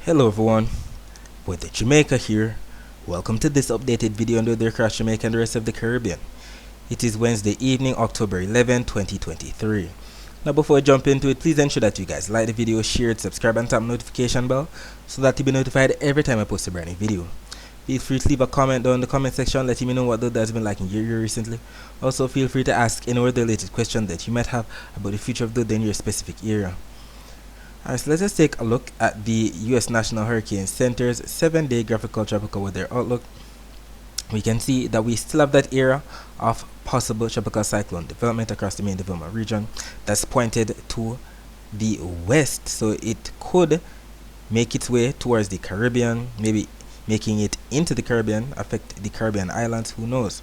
Hello everyone, with Jamaica here. Welcome to this updated video on the weather across Jamaica and the rest of the Caribbean. It is Wednesday evening, October 11, 2023. Now before I jump into it, please ensure that you guys like the video, share it, subscribe and tap the notification bell so that you'll be notified every time I post a brand new video. Feel free to leave a comment down in the comment section letting me know what the weather has been like in your area recently. Also feel free to ask any weather related question that you might have about the future of the weather in your specific area. Alright, so let's just take a look at the U.S. National Hurricane Center's 7-day graphical tropical weather outlook. We can see that we still have that era of possible tropical cyclone development across the main development region that's pointed to the west, so it could make its way towards the Caribbean, maybe making it into the Caribbean, affect the Caribbean islands, who knows.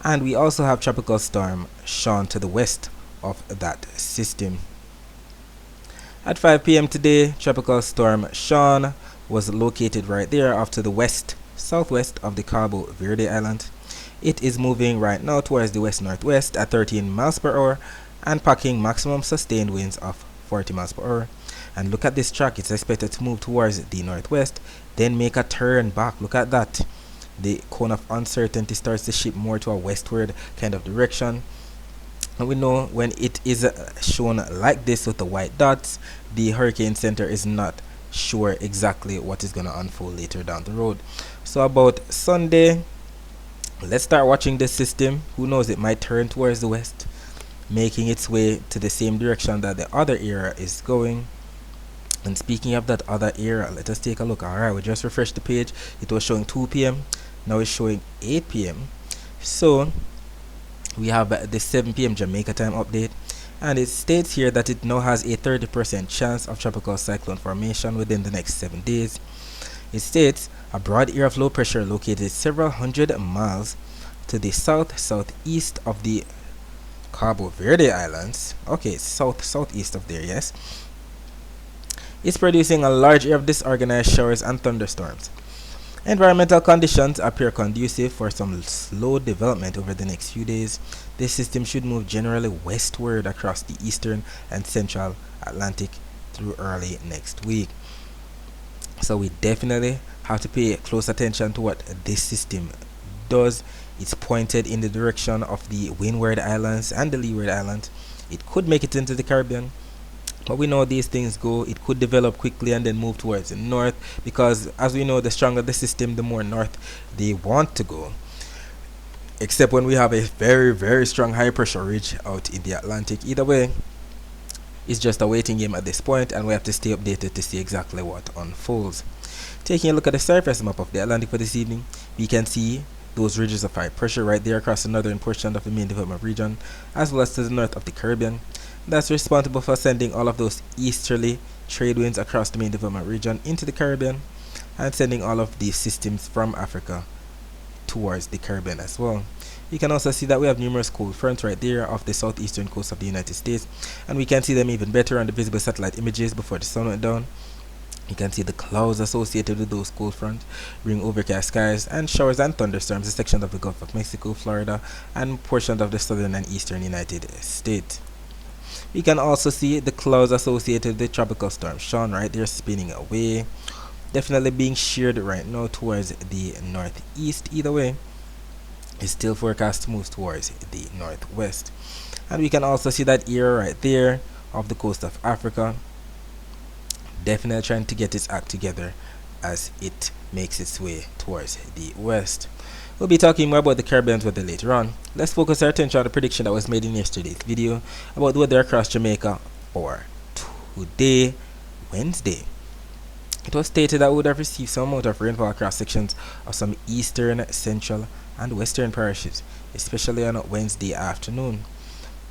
And we also have tropical storm Sean to the west of that system. At 5 p.m. today, tropical storm Sean was located right there off to the west southwest of the Cabo Verde Island. It is moving right now towards the west-northwest at 13 miles per hour and packing maximum sustained winds of 40 miles per hour. And look at this track, it's expected to move towards the northwest, then make a turn back. Look at that. The cone of uncertainty starts to shift more to a westward kind of direction. And we know when it is shown like this with the white dots, the hurricane center is not sure exactly what is going to unfold later down the road. So about Sunday, let's start watching this system. Who knows, it might turn towards the west, making its way to the same direction that the other era is going. And speaking of that other era, let us take a look. Alright, we just refreshed the page. It was showing 2 p.m. Now it's showing 8 p.m. So we have the 7 p.m. Jamaica time update, and it states here that it now has a 30% chance of tropical cyclone formation within the next 7 days. It states a broad area of low pressure located several hundred miles to the southeast of the Cabo Verde Islands. Okay, southeast of there, yes. It's producing a large area of disorganized showers and thunderstorms. Environmental conditions appear conducive for some slow development over the next few days. This system should move generally westward across the eastern and central Atlantic through early next week. So we definitely have to pay close attention to what this system does. It's pointed in the direction of the Windward Islands and the Leeward Islands. It could make it into the Caribbean, but we know these things go. It could develop quickly and then move towards the north, because as we know, the stronger the system, the more north they want to go. Except when we have a very, very strong high pressure ridge out in the Atlantic. Either way, it's just a waiting game at this point, and we have to stay updated to see exactly what unfolds. Taking a look at the surface map of the Atlantic for this evening, we can see those ridges of high pressure right there across the northern portion of the main development region, as well as to the north of the Caribbean. That's responsible for sending all of those easterly trade winds across the main development region into the Caribbean, and sending all of these systems from Africa towards the Caribbean as well. You can also see that we have numerous cold fronts right there off the southeastern coast of the United States, and we can see them even better on the visible satellite images before the sun went down. You can see the clouds associated with those cold fronts bring overcast skies and showers and thunderstorms in sections of the Gulf of Mexico, Florida, and portions of the southern and eastern United States. We can also see the clouds associated with the tropical storm Sean right there spinning away, definitely being sheared right now towards the northeast. Either way, it's still forecast to move towards the northwest. And we can also see that area right there off the coast of Africa, definitely trying to get its act together as it makes its way towards the west. We'll be talking more about the Caribbean's weather later on. Let's focus our attention on the prediction that was made in yesterday's video about the weather across Jamaica for today, Wednesday. It was stated that we would have received some amount of rainfall across sections of some eastern, central, and western parishes, especially on Wednesday afternoon.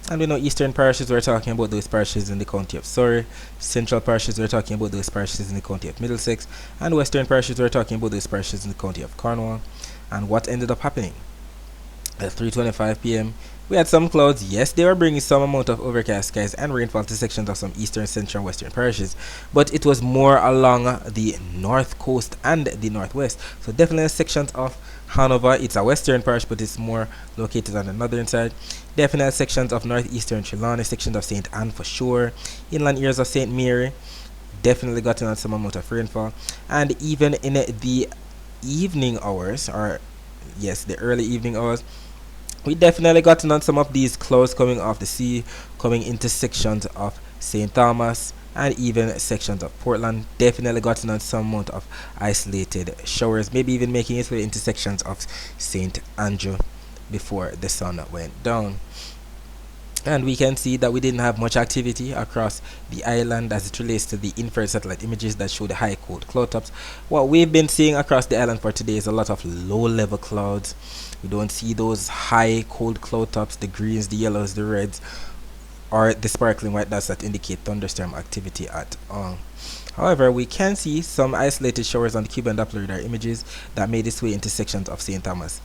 And we know eastern parishes, we're talking about those parishes in the county of Surrey. Central parishes, we're talking about those parishes in the county of Middlesex. And western parishes, we're talking about those parishes in the county of Cornwall. And what ended up happening? At 3:25 p.m., we had some clouds. Yes, they were bringing some amount of overcast skies and rainfall to sections of some eastern, central, and western parishes, but it was more along the north coast and the northwest. So definitely sections of Hanover, it's a western parish, but it's more located on the northern side. Definite sections of northeastern Trelawney, sections of St. Anne for sure, inland areas of St. Mary, definitely gotten on some amount of rainfall, and even in the evening hours, or yes, the early evening hours, we definitely gotten on some of these clouds coming off the sea, coming into sections of St. Thomas and even sections of Portland. Definitely gotten on some amount of isolated showers, maybe even making its way into sections of St. Andrew before the sun went down. And we can see that we didn't have much activity across the island as it relates to the infrared satellite images that show the high cold cloud tops. What we've been seeing across the island for today is a lot of low level clouds. We don't see those high cold cloud tops, the greens, the yellows, the reds, or the sparkling white dots that indicate thunderstorm activity at all. However, we can see some isolated showers on the Cuban Doppler radar images that made its way into sections of St. Thomas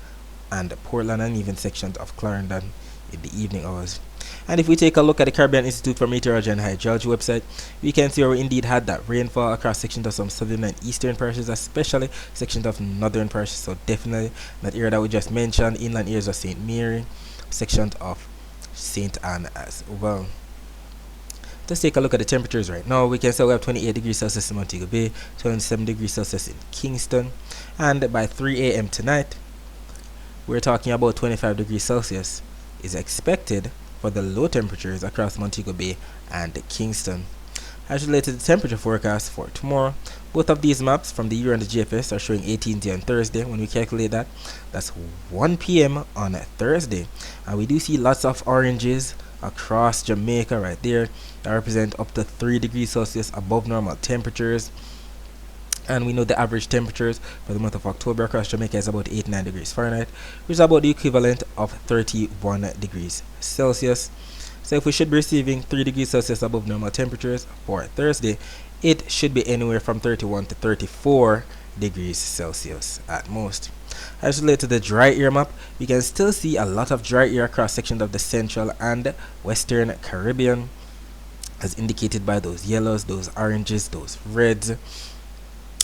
and Portland, and even sections of Clarendon in the evening hours. And if we take a look at the Caribbean Institute for Meteorology and Hydrology website, we can see where we indeed had that rainfall across sections of some southern and eastern parishes, especially sections of northern parishes. So definitely that area that we just mentioned, inland areas of St. Mary, sections of St. Anne as well. Let's take a look at the temperatures right now. We can say we have 28 degrees Celsius in Montego Bay, 27 degrees Celsius in Kingston, and by 3 a.m. tonight, we're talking about 25 degrees Celsius is expected for the low temperatures across Montego Bay and Kingston. As related to the temperature forecast for tomorrow, both of these maps from the Euro and the GFS are showing 18th on Thursday. When we calculate that, that's 1 p.m. on Thursday. And we do see lots of oranges across Jamaica right there that represent up to 3 degrees Celsius above normal temperatures. And we know the average temperatures for the month of October across Jamaica is about 89 degrees Fahrenheit, which is about the equivalent of 31 degrees Celsius. So if we should be receiving 3 degrees Celsius above normal temperatures for Thursday, it should be anywhere from 31 to 34 degrees Celsius at most. As related to the dry air map, we can still see a lot of dry air across sections of the central and western Caribbean, as indicated by those yellows, those oranges, those reds.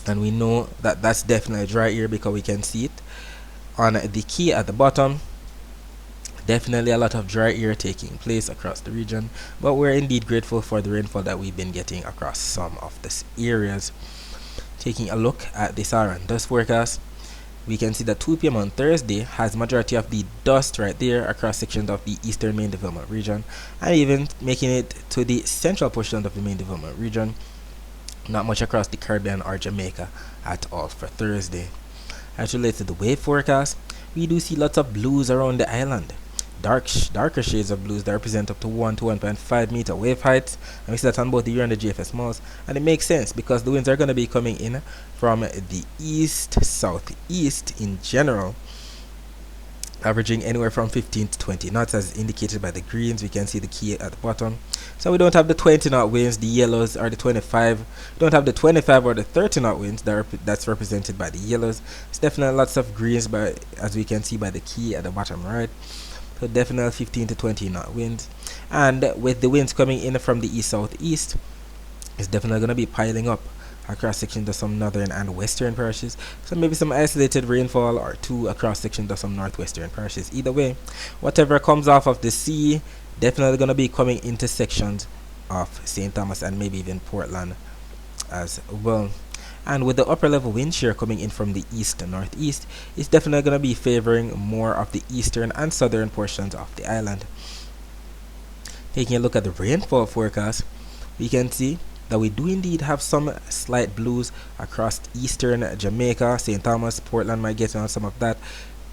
And we know that that's definitely dry air because we can see it on the key at the bottom. Definitely a lot of dry air taking place across the region, but we're indeed grateful for the rainfall that we've been getting across some of these areas. Taking a look at the SAR and dust forecast, we can see that 2 p.m. on Thursday has majority of the dust right there across sections of the eastern main development region, and even making it to the central portion of the main development region. Not much across the Caribbean or Jamaica at all for Thursday. As related to the wave forecast, we do see lots of blues around the island. Darker shades of blues that represent up to 1 to 1.5 meter wave heights, and we see that on both the Euro and the GFS malls. And it makes sense because the winds are going to be coming in from the east, southeast in general, averaging anywhere from 15 to 20 knots as indicated by the greens. We can see the key at the bottom. So we don't have the 20 knot winds, the yellows, or the 25. We don't have the 25 or the 30 knot winds that's represented by the yellows. It's definitely lots of greens, as we can see by the key at the bottom right. So definitely 15 to 20 knot winds. And with the winds coming in from the east southeast, it's definitely going to be piling up across sections of some northern and western parishes, so maybe some isolated rainfall or two across sections of some northwestern parishes. Either way, whatever comes off of the sea definitely going to be coming into sections of St. Thomas and maybe even Portland as well. And with the upper level wind shear coming in from the east and northeast, it's definitely going to be favoring more of the eastern and southern portions of the island. Taking a look at the rainfall forecast, we can see that we do indeed have some slight blues across eastern Jamaica. St. Thomas, Portland might get on some of that.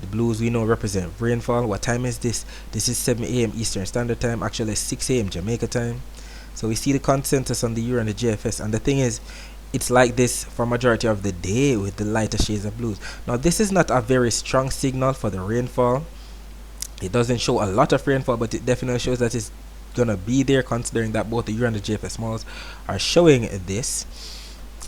The blues we know represent rainfall. What time is this? This is 7 a.m. Eastern Standard Time, actually 6 a.m. Jamaica time. So we see the consensus on the Euro and the GFS, and the thing is, it's like this for majority of the day with the lighter shades of blues. Now this is not a very strong signal for the rainfall. It doesn't show a lot of rainfall, but it definitely shows that it's gonna be there, considering that both the Euro and the GFS malls are showing this.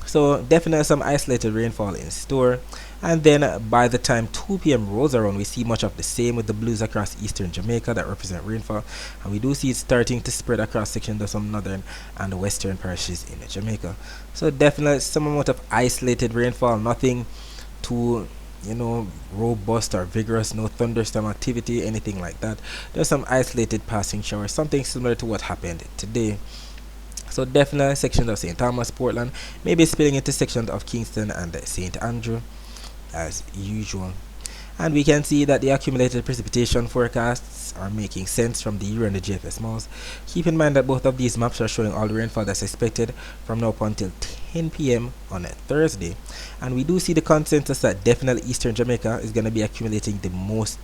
So definitely some isolated rainfall in store, and then by the time 2 p.m. rolls around, we see much of the same with the blues across eastern Jamaica that represent rainfall, and we do see it starting to spread across sections of some northern and western parishes in Jamaica. So definitely some amount of isolated rainfall, nothing too robust or vigorous, no thunderstorm activity, anything like that. There's some isolated passing showers, something similar to what happened today. So definitely sections of St. Thomas, Portland, maybe spilling into sections of Kingston and St. Andrew as usual. And we can see that the accumulated precipitation forecasts are making sense from the Euro and the GFS models. Keep in mind that both of these maps are showing all the rainfall that's expected from now up until 10 p.m. on a Thursday. And we do see the consensus that definitely Eastern Jamaica is going to be accumulating the most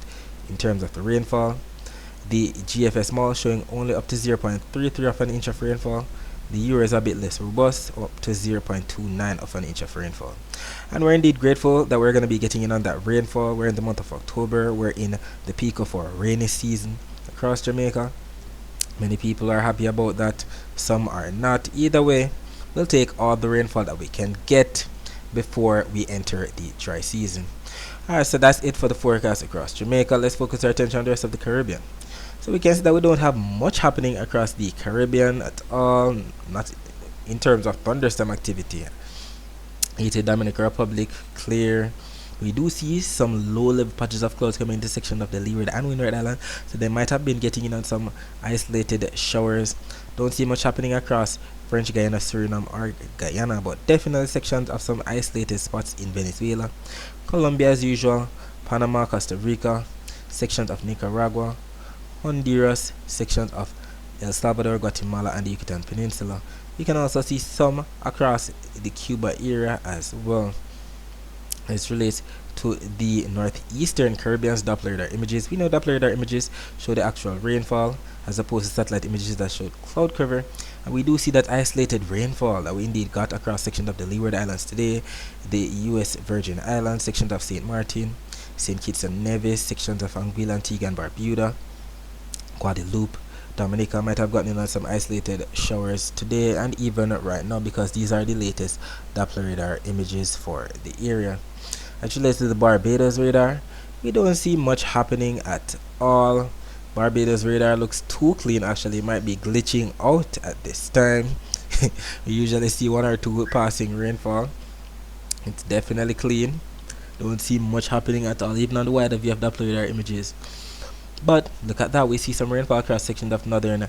in terms of the rainfall. The GFS model showing only up to 0.33 of an inch of rainfall. The Euro is a bit less robust, up to 0.29 of an inch of rainfall. And we're indeed grateful that we're going to be getting in on that rainfall. We're in the month of October. We're in the peak of our rainy season across Jamaica. Many people are happy about that. Some are not. Either way, we'll take all the rainfall that we can get before we enter the dry season. Alright, so that's it for the forecast across Jamaica. Let's focus our attention on the rest of the Caribbean. So we can see that we don't have much happening across the Caribbean at all, not in terms of thunderstorm activity. Haiti, Dominican Republic, clear. We do see some low-level patches of clouds coming into section of the Leeward and Windward Island, so they might have been getting in on some isolated showers. Don't see much happening across French Guiana, Suriname, or Guyana, but definitely sections of some isolated spots in Venezuela, Colombia as usual, Panama, Costa Rica, sections of Nicaragua, Honduras, sections of El Salvador, Guatemala, and the Yucatan Peninsula. You can also see some across the Cuba area as well. This relates to the northeastern Caribbean's Doppler radar images. We know Doppler radar images show the actual rainfall as opposed to satellite images that showed cloud cover. And we do see that isolated rainfall that we indeed got across sections of the Leeward Islands today, the US Virgin Islands, sections of St. Martin, St. Kitts and Nevis, sections of Anguilla, Antigua and Barbuda, Guadeloupe, Dominica might have gotten in on some isolated showers today and even right now, because these are the latest Doppler radar images for the area. As relates to the Barbados radar, we don't see much happening at all. Barbados radar looks too clean, actually. It might be glitching out at this time. We usually see 1 or 2 passing rainfall. It's definitely clean. Don't see much happening at all, even on the wider view of Doppler radar images. But look at that, we see some rainfall across sections of northern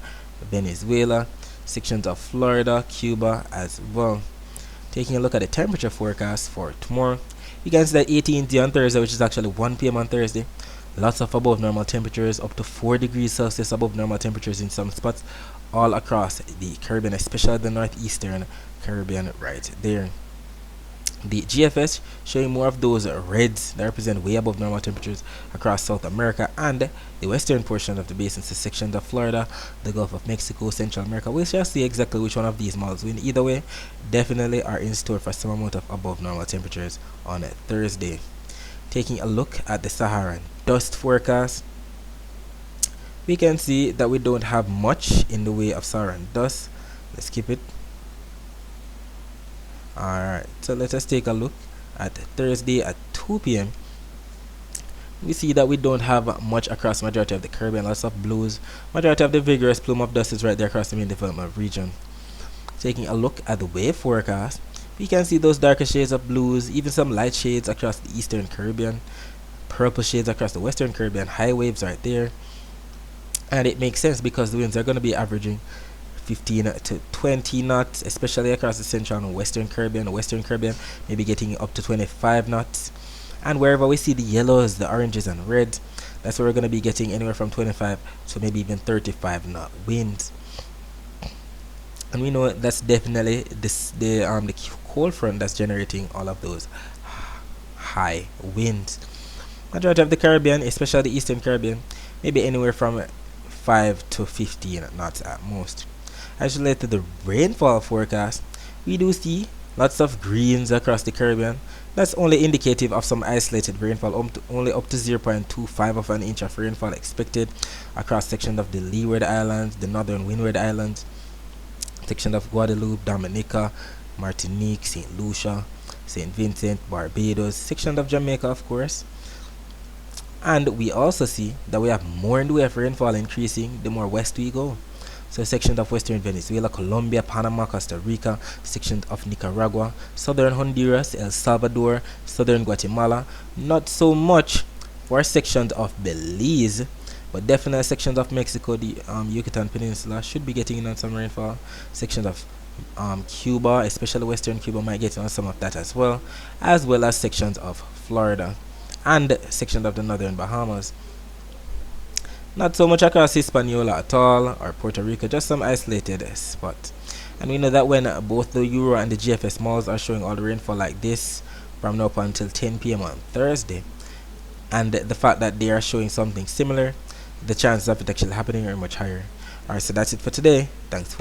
Venezuela, sections of Florida, Cuba as well. Taking a look at the temperature forecast for tomorrow, you can see that 18th on Thursday, which is actually 1 p.m. on Thursday. Lots of above normal temperatures, up to 4 degrees Celsius above normal temperatures in some spots all across the Caribbean, especially the northeastern Caribbean right there. The GFS showing more of those reds that represent way above normal temperatures across South America and the western portion of the basin, so sections of Florida, the Gulf of Mexico, Central America. We shall see exactly which one of these models win. Either way, definitely are in store for some amount of above normal temperatures on Thursday. Taking a look at the Saharan dust forecast, we can see that we don't have much in the way of Saharan dust. Let's keep it. Alright, so let us take a look at Thursday at 2 p.m. We see that we don't have much across majority of the Caribbean, lots of blues. Majority of the vigorous plume of dust is right there across the main development region. Taking a look at the wave forecast, we can see those darker shades of blues, even some light shades across the eastern Caribbean, purple shades across the western Caribbean, high waves right there. And it makes sense because the winds are going to be averaging 15 to 20 knots, especially across the central and western Caribbean. The western Caribbean maybe getting up to 25 knots. And wherever we see the yellows, the oranges and reds, that's where we're going to be getting anywhere from 25 to maybe even 35 knot winds. And we know that's definitely the cold front that's generating all of those high winds. Majority of the Caribbean, especially the eastern Caribbean, maybe anywhere from 5 to 15 knots at most. As related to the rainfall forecast, we do see lots of greens across the Caribbean. That's only indicative of some isolated rainfall, only up to 0.25 of an inch of rainfall expected across sections of the Leeward Islands, the northern Windward Islands, section of Guadeloupe, Dominica, Martinique, St. Lucia, St. Vincent, Barbados, section of Jamaica, of course. And we also see that we have more in the way of rainfall increasing the more west we go. So sections of western Venezuela, Colombia, Panama, Costa Rica, sections of Nicaragua, southern Honduras, El Salvador, southern Guatemala. Not so much for sections of Belize, but definitely sections of Mexico, the Yucatan Peninsula should be getting in on some rainfall. Sections of Cuba, especially western Cuba, might get on some of that as well as sections of Florida and sections of the northern Bahamas. Not so much across Hispaniola at all, or Puerto Rico, just some isolated spots. And we know that when both the Euro and the GFS malls are showing all the rainfall like this from now up until 10 p.m. on Thursday, and the fact that they are showing something similar, the chances of it actually happening are much higher. Alright, so that's it for today. Thanks for